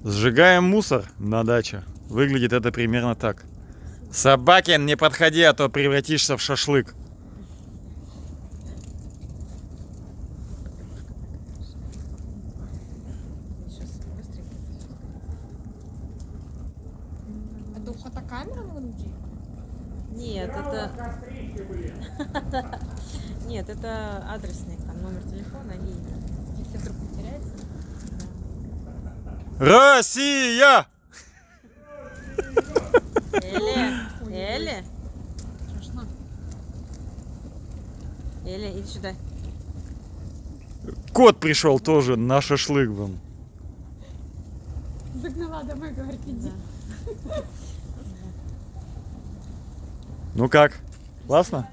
Сжигаем мусор на даче. Выглядит это примерно так. Собакин, не подходи, а то превратишься в шашлык. Это у фотокамеры внутри? Нет, это... Нет, это адресный, там номер телефона и имя. Если вдруг потеряется. Россия! Эля, Страшно. Эля, иди сюда. Кот пришел тоже на шашлык вам. Загнала домой, говорит, иди. Да. Ну как? Классно?